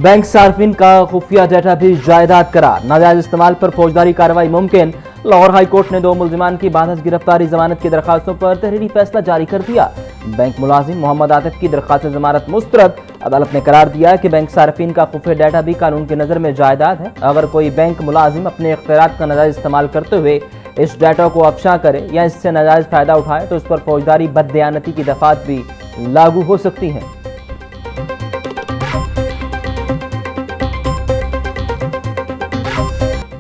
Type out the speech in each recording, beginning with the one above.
Bank सार्फिन का खुफिया data भी जायदाद करार, नाजायज इस्तेमाल पर फौजदारी कार्रवाई मुमकिन। लाहौर हाई कोर्ट ने 2 मुल्जिमान की बानस गिरफ्तारी जमानत की दरखास्तों पर तहरीरी फैसला जारी कर दिया। बैंक मुलाजिम मोहम्मद आतिफ की दरखास्त जमानत मुस्तरद। अदालत ने करार दिया कि बैंक सार्फिन का खुफिया डाटा भी कानून की नज़र में जायदाद है। अगर कोई बैंक मुलाजिम अपने इख्तियारात का नाजायज इस्तेमाल करते हुए इस डाटा को अफशा करे या इससे नाजायज फायदा उठाए तो उस पर फौजदारी बददयानती की दफात भी लागू हो सकती हैं।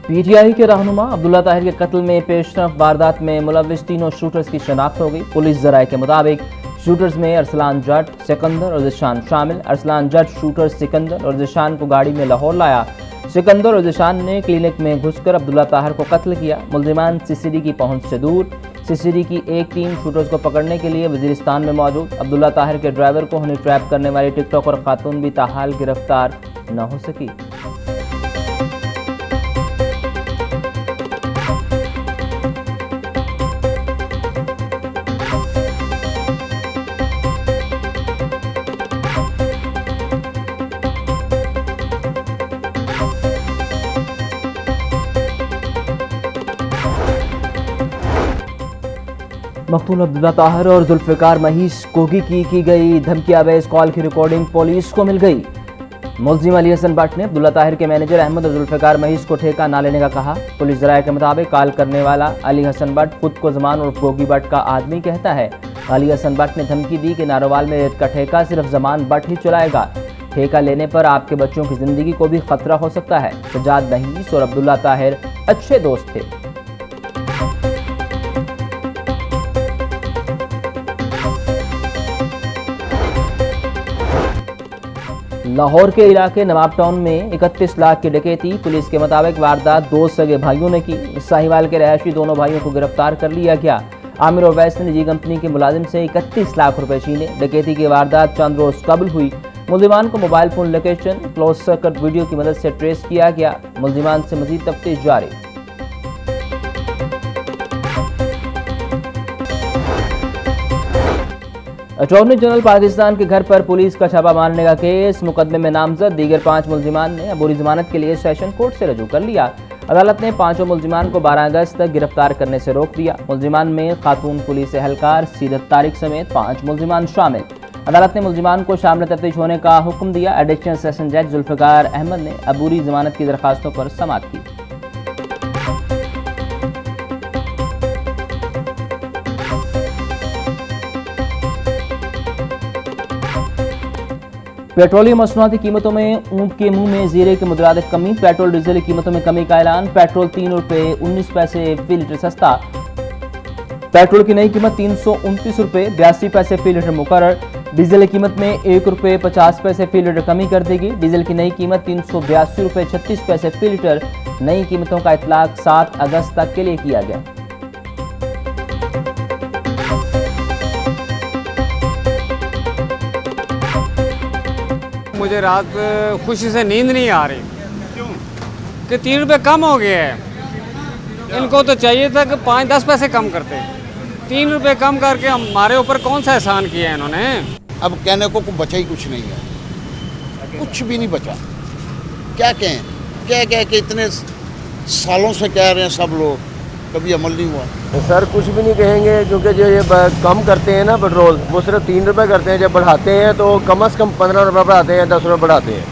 पीटीआई के रहनुमा अब्दुल्ला ताहिर के कत्ल में पेशरफ वारदात में मुलविस तीनों शूटर्स की शनाख्त हो गई। पुलिस जराये के मुताबिक शूटर्स में अरसलान जट, सिकंदर और जिशान शामिल। अरसलान जट शूटर सिकंदर और जिशान को गाड़ी में लाहौर लाया। सिकंदर और जिशान ने क्लिनिक में घुसकर अब्दुल्ला ताहिर को कत्ल किया। मुल्जिमान सीसीडी की पहुंच से दूर। सीसीडी की एक टीम शूटर्स को पकड़ने के लिए वजीरिस्तान में मौजूद। अब्दुल्ला ताहिर के ड्राइवर को हनी ट्रैप करने वाली टिकटॉकर खातून भी ताहाल गिरफ्तार न हो सकी। मकतूल अब्दुल्ला ताहिर और जुल्फ़िकार महीस कोगी की गई धमकियावेज कॉल की रिकॉर्डिंग पुलिस को मिल गई। मुल्जिम अली हसन भट्ट ने अब्दुल्ला ताहिर के मैनेजर अहमद और जुल्फ़िकार महीस को ठेका ना लेने का कहा। पुलिस जराये के मुताबिक कॉल करने वाला अली हसन भट्ट खुद को जमान और कोगी भट्ट का आदमी कहता है। अली हसन भट्ट ने धमकी दी कि नारोवाल में रेत का ठेका सिर्फ जमान भट्ट ही चलाएगा। ठेका लेने पर आपके बच्चों की जिंदगी को भी खतरा हो सकता है। सजाद महीस और अब्दुल्ला ताहिर अच्छे दोस्त थे। लाहौर के इलाके नवाब टाउन में 31 लाख की डकैती। पुलिस के मुताबिक वारदात 2 सगे भाइयों ने की। साहिवाल के रहायशी दोनों भाइयों को गिरफ्तार कर लिया गया। आमिर और वैस ने निजी कंपनी के मुलाजिम से 31 लाख रुपए छीने। डकैती की वारदात चंद रोज कबल हुई। मुल्जिमान को mobile phone location close circuit video की मदद से ट्रेस किया गया। मुल्जिमान से मजीद तफ्तीश जारी। अटॉर्नी जनरल पाकिस्तान के घर पर पुलिस का छापा मारने का केस। मुकदमे में नामजद दीगर 5 मुल्जिमान ने अबूरी जमानत के लिए सेशन कोर्ट से रजू कर लिया। अदालत ने 5 मुल्जिमान को 12 अगस्त तक गिरफ्तार करने से रोक दिया। मुल्जिमान में खातून पुलिस एहलकार सीरत तारिक समेत 5 मुल्जिमान शामिल। अदालत ने मुल्जिमान को शामिल तफ्तीश होने का हुक्म दिया। एडिशनल सेशन जज जुल्फ़िकार अहमद ने अबूरी जमानत की दरखास्तों पर समाअत की। पेट्रोलियम मसनूआती कीमतों में ऊंट के मुंह में जीरे के मुतरादिफ कमी। पेट्रोल डीजल की कीमतों में कमी का ऐलान। पेट्रोल 3 रुपये 19 पैसे फी लीटर सस्ता। पेट्रोल की नई कीमत 329 रुपये 82 पैसे फी लीटर मुकर्रर। डीजल की कीमत में 1 रुपये 50 पैसे फी लीटर कमी कर देगी। डीजल की नई कीमत 382 रुपये 36 पैसे फी लीटर। नई कीमतों का इतलाक 7 अगस्त तक के लिए किया गया। मुझे रात खुशी से नींद नहीं आ रही। क्यों? कि 3 रुपये कम हो गया है। इनको तो चाहिए था कि 5-10 पैसे कम करते। 3 रुपये कम करके हमारे ऊपर कौन सा एहसान किया है इन्होंने। अब कहने को बचा ही कुछ नहीं है, कुछ भी नहीं बचा। क्या कहें, कह के इतने सालों से कह रहे हैं सब लोग, कभी अमल नहीं हुआ। सर कुछ भी नहीं कहेंगे क्योंकि जो ये कम करते हैं ना पेट्रोल, वो सिर्फ 3 रुपये करते हैं। जब बढ़ाते हैं तो कम से कम 15 रुपये बढ़ाते हैं, 10 रुपये बढ़ाते हैं।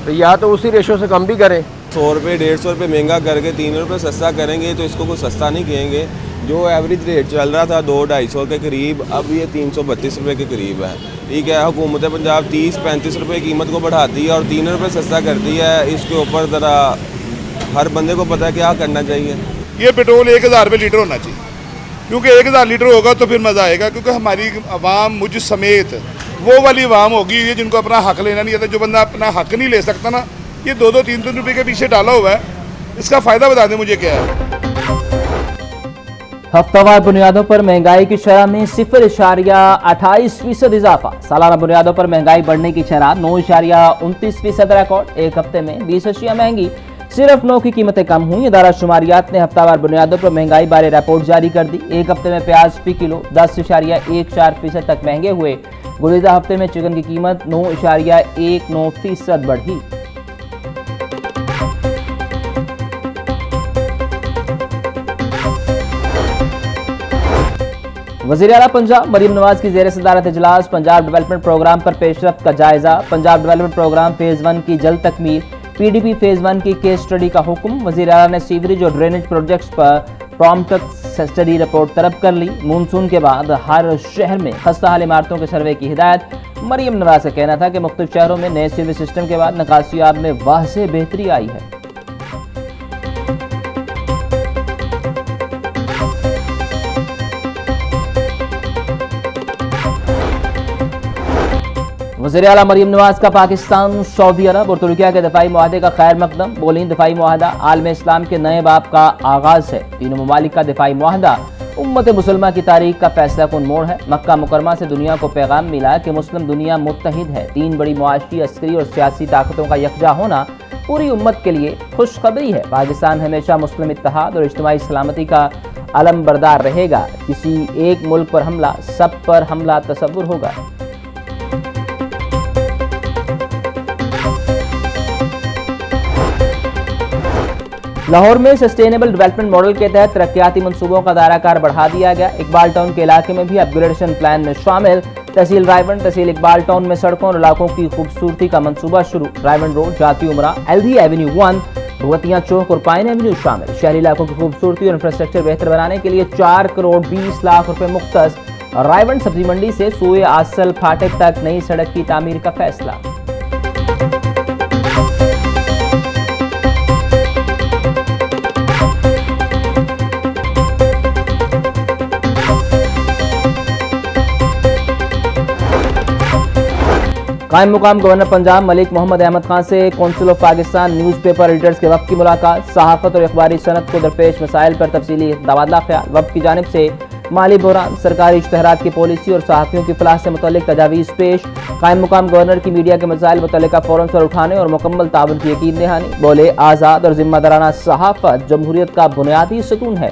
तो या तो उसी रेशो से कम भी करें। 100 रुपये 150 रुपये महंगा करके 3 रुपये सस्ता करेंगे तो इसको कोई सस्ता नहीं कहेंगे। जो एवरेज रेट चल रहा था 200-250 के करीब, अब ये 332 रुपये के करीब है। ठीक है, हुकूमत पंजाब 30-35 रुपये कीमत को बढ़ाती है और 3 रुपये सस्ता करती है। इसके ऊपर ज़रा हर बंदे को पता है क्या करना चाहिए। ये पेट्रोल 1000 रुपये लीटर होना चाहिए, क्योंकि 1000 लीटर होगा तो फिर मज़ा आएगा। क्योंकि हमारी आवाम, मुझ समेत, वो वाली आवाम होगी ये जिनको अपना हक लेना नहीं आता। जो बंदा अपना हक नहीं ले सकता ना, ये 2-2, 3-3 रुपये के पीछे डाला हुआ है। इसका फ़ायदा बता दें मुझे क्या है। हफ्तावार बुनियादों पर महंगाई की शरह में 0.28% इजाफा। सालाना बुनियादों पर महंगाई बढ़ने की शरह 9.29% रिकॉर्ड। एक हफ्ते में 20 अशिया महंगी, सिर्फ 9 की कीमतें कम हुई। इदारा शुमारियात ने हफ्तावार बुनियादों पर महंगाई बारे रिपोर्ट जारी कर दी। एक हफ्ते में प्याज फी किलो 10.14% तक महंगे हुए। गुज़िश्ता हफ्ते में चिकन की कीमत 9.19% बढ़ी। वज़ीर आला पंजाब मरीम नवाज की ज़ेर सदारत इजलास पंजाब डेवलपमेंट प्रोग्राम पर पेशरफ्त का जायजा। पंजाब डेवलपमेंट प्रोग्राम फेज़ 1 की जल्द तकमील, PDP फेज़ 1 की केस स्टडी का हुक्म। वज़ीर आला ने सीवरेज और ड्रेनेज प्रोजेक्ट्स पर प्रॉम्प्ट स्टडी रिपोर्ट तलब कर ली। मानसून के बाद हर शहर में खस्ता हाल इमारतों के सर्वे की हिदायत। मरीम नवाज का कहना था कि मुख्तलिफ शहरों में नए सीवरेज सिस्टम के बाद निकासियाब में वाज़ेह बेहतरी आई है। वज़ीर आला मरीम नवाज का पाकिस्तान, सऊदी अरब और तुर्किया के दफाई मुआहदे का खैर मकदम। बोली दफाई मुआहदा आलम इस्लाम के नए बाब का आगाज है। तीनों ममालिक का दफाई मुआहदा उम्मत मुसलमा की तारीख का फैसला कुन मोड़ है। मक्का मुकरमा से दुनिया को पैगाम मिला कि मुस्लिम दुनिया मुत्तहिद है। तीन बड़ी मुआशी, अस्करी और सियासी ताकतों का यकजा होना पूरी उम्मत के लिए खुशखबरी है। पाकिस्तान हमेशा मुस्लिम इत्तेहाद और इज्तिमाई सलामती का अलम बरदार रहेगा। किसी एक मुल्क पर हमला सब पर हमला तसव्वुर होगा। लाहौर में सस्टेनेबल डेवलपमेंट मॉडल के तहत तरक्याती मंसूबों का दायराकार बढ़ा दिया गया। इकबाल टाउन के इलाके में भी अपग्रेडेशन प्लान में शामिल। तहसील रायवन, तहसील इकबाल टाउन में सड़कों और इलाकों की खूबसूरती का मंसूबा शुरू। रायवन रोड, जाती उमरा, LD एवेन्यू 1, भगवतिया चौक और पाइन एवेन्यू शामिल। शहरी इलाकों की खूबसूरती और इंफ्रास्ट्रक्चर बेहतर बनाने के लिए 4 करोड़ 20 लाख रुपए मुख्तस। रायवन सब्जी मंडी से सूए आसल फाटक तक नई सड़क की तामीर का फैसला। कायम मुकाम गवर्नर पंजाब मलिक मोहम्मद अहमद खान से council of Pakistan newspaper editors के वक्त की मुलाकात। सहाफत और अखबारी सनत को दरपेश मसाइल पर तफसीली तबादला ख्याल। वक्त की जानिब से माली बहरान, सरकारी इश्तहारात की पॉलिसी और सहाफ़ियों की फलाह से मुतल्लिक तजावीज़ पेश। कायम मुकाम गवर्नर की मीडिया के मसाइल मुतल्लिका फ़ौरन सर उठाने और मुकम्मल ताउन की यकीन दहानी। बोले, आज़ाद और जिम्मेदाराना सहाफ़त जमहूरियत का बुनियादी सुतून है।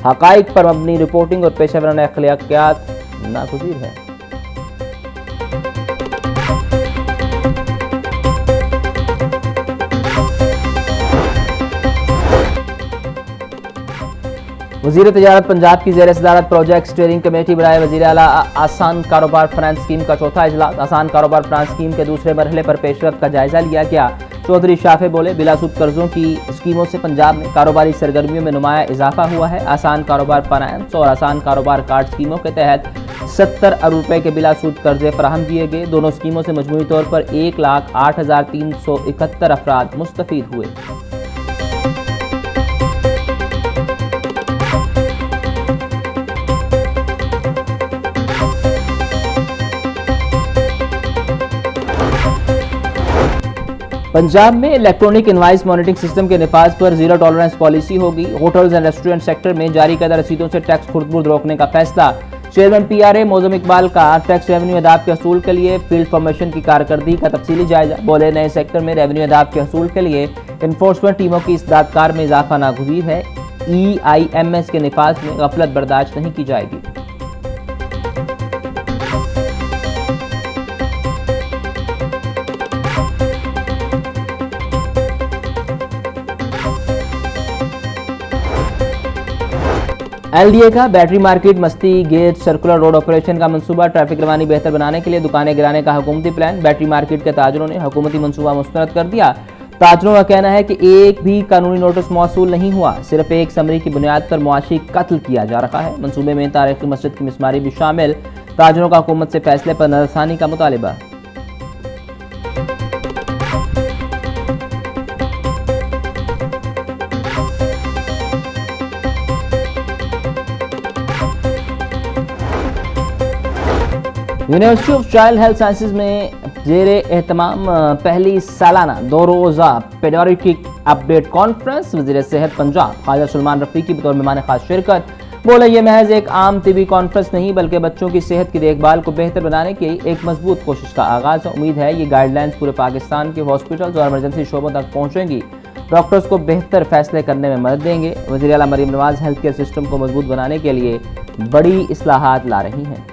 हक़ाइक़ पर मबनी रिपोर्टिंग और पेशेवराना अखलाकियात नागुज़ीर है। वज़ीर तजारत पंजाब की ज़ेर सदारत प्रोजेक्ट स्टीयरिंग कमेटी बनाए। वज़ीर आला आसान कारोबार फाइनेंस स्कीम का चौथा इजलास। आसान कारोबार फाइनेंस स्कीम के दूसरे मरहले पर पेशरफ्त का जायजा लिया गया। चौधरी शाफे बोले, बिलासूद कर्जों की स्कीमों से पंजाब में कारोबारी सरगर्मियों में नुमाया इजाफा हुआ है। आसान कारोबार फाइनेंस और आसान कारोबार कार्ड स्कीमों के तहत 70 अरब रुपए के बिलासूद कर्जे फराहम किए गए। दोनों स्कीमों से मजमूई तौर पर 1,08,371 अफराद मुस्तफीद हुए। पंजाब में इलेक्ट्रॉनिक इनवाइस मॉनिटरिंग सिस्टम के निफाज पर जीरो टॉलरेंस पॉलिसी होगी। होटल्स एंड रेस्टोरेंट सेक्टर में जारी करदा रसीदों से टैक्स खुर्द-बुर्द रोकने का फैसला। चेयरमैन PRA मौजूम इकबाल का टैक्स रेवेन्यू अदाब के हसूल के लिए फील्ड फॉर्मेशन की कारकर्दगी का तफसीली जायजा। बोले, नए सेक्टर में रेवेन्यू अदाब के हसूल के लिए इन्फोर्समेंट टीमों की इस्तादकार में इजाफा नागुज़ीर है। EIMS के निफाज में गफलत बर्दाश्त नहीं की जाएगी। LDA का बैटरी मार्केट मस्ती गेट सर्कुलर रोड ऑपरेशन का मंसूबा। ट्रैफिक रवानी बेहतर बनाने के लिए दुकानें गिराने का हुकूमती प्लान। बैटरी मार्केट के ताजरों ने हुकूमती मंसूबा मुस्तरद कर दिया। ताजरों का कहना है कि एक भी कानूनी नोटिस मौसूल नहीं हुआ, सिर्फ एक समरी की बुनियाद पर मुआशी कत्ल किया जा रहा है। मंसूबे में तारीखी मस्जिद की मिसमारी भी शामिल। ताजरों का हुकूमत से फैसले पर नजरसानी का मुतालिबा। University of child health sciences में ज़ेरे एहतमाम पहली सालाना 2 रोज़ा पेडियाट्रिक अपडेट कॉन्फ्रेंस। वज़ीर सेहत पंजाब ख्वाजा सलमान रफ़ीकी बतौर मेहमान खास शिरकत। बोले, ये महज एक आम तिबी कॉन्फ्रेंस नहीं बल्कि बच्चों की सेहत की देखभाल को बेहतर बनाने की एक मजबूत कोशिश का आगाज़ है। उम्मीद है ये गाइडलाइंस पूरे पाकिस्तान के हॉस्पिटल्स और इमरजेंसी शोबों तक पहुँचेंगी, डॉक्टर्स को बेहतर फैसले करने में मदद देंगे। वज़ीर आला Maryam Nawaz health care system को मजबूत बनाने के लिए बड़ी इस्लाहात ला रही हैं।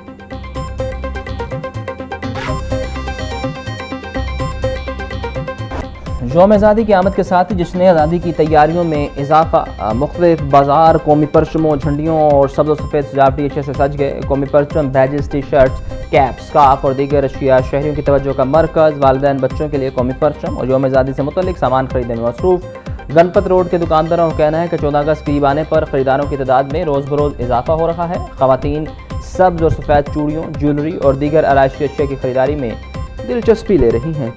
यौम आज़ादी की आमद के साथ ही जश्न आज़ादी की तैयारियों में इजाफा। मुख्तलिफ बाजार कौमी परचमों, झंडियों और सब्ज़ व सफ़ेद सजावटी अच्छे से सज गए। कौमी परचम, badges, T shirts, cap, scarf और दीगर अशिया शहरियों की तवज्जो का मरकज़। वालिदैन बच्चों के लिए कौमी परचम और यौम आज़ादी से मुतल्लिक सामान खरीदने में मसरूफ़। गणपत रोड के दुकानदारों का कहना है कि 14 अगस्त करीब आने पर ख़रीदारों की तादाद में रोज़ बरोज़ इजाफा हो रहा है। ख़वातीन सब्ज़ और सफ़ेद चूड़ियों, ज्वेलरी और दीगर आराइशी अशिया की खरीदारी में दिलचस्पी ले रही हैं।